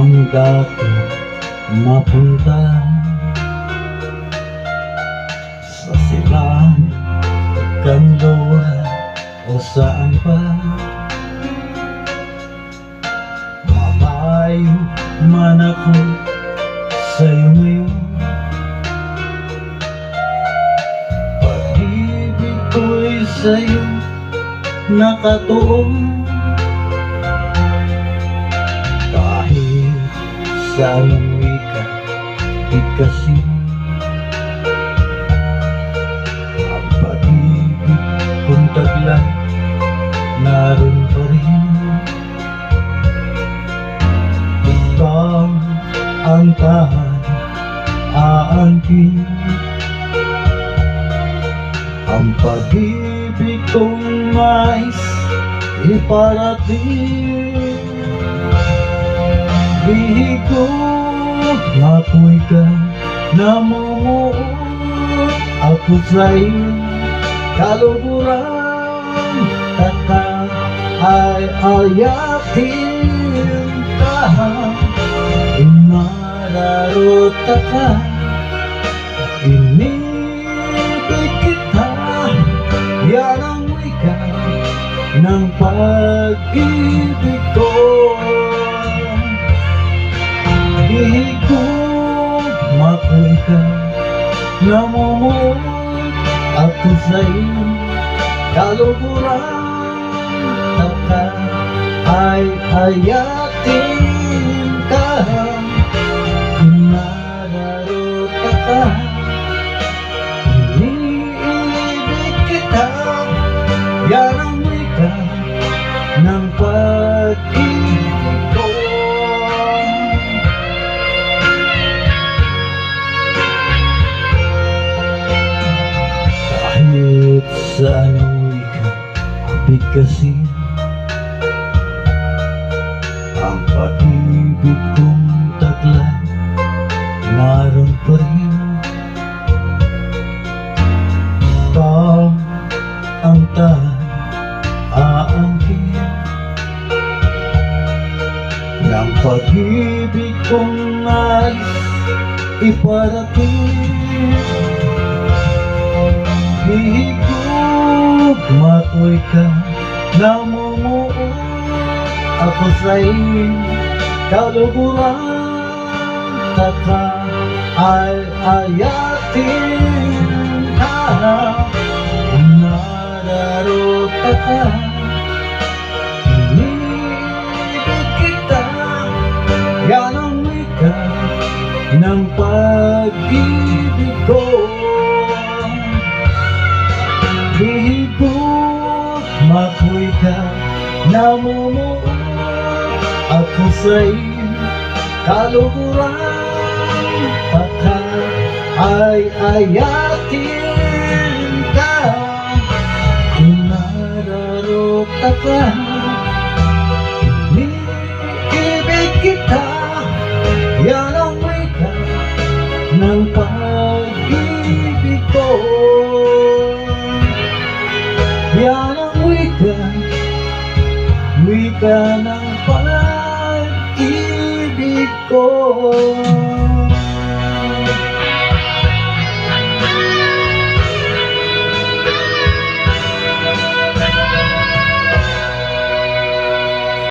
Manggato mapunta sa silang Kanluran o saan pa. Mamayo man ako sa'yo ngayon, pag-ibig ko'y sa'yo nakatuon. Kahit sa anong wika, di kasi ang pag-ibig kong taglay naroon pa rin. Ikaw ang tahan aangkin, ang pag-ibig kong nais iparating. Bihig ko ako'y ka namumuot, ako sa'yo kaluguran. Taka ay ayatin ka, inararot ka, inibig kita. Yan ang wika ng pag-ibig ko. Bihig ko ako'y ka namumuot, ako sa'yo kaluguran. Taka ay ayatin ka, inararot ka, iniibig kita. Yan ang wika ng pag-ibig ko. Kahit sa anong wika bigkasin, ang pag-ibig kong taglay naroon pa rin. Ikaw ang tahan aangkin, ng pag-ibig kong nais iparating. Bihig ko ako'y ka namumuot, ako sa'yo kaluguran. Taka ay ayatin ka, inararot ka, inibig kita. Yan ang wika ng pag-ibig ko. Bihig ko ako'y ka namumuot, ako sa'yo kaluguran. Taka ay ayatin ka, inararot ka, iniibig kita. Yan ang wika ng pag-ibig ko. Yan ang wika ng pag-ibig ko.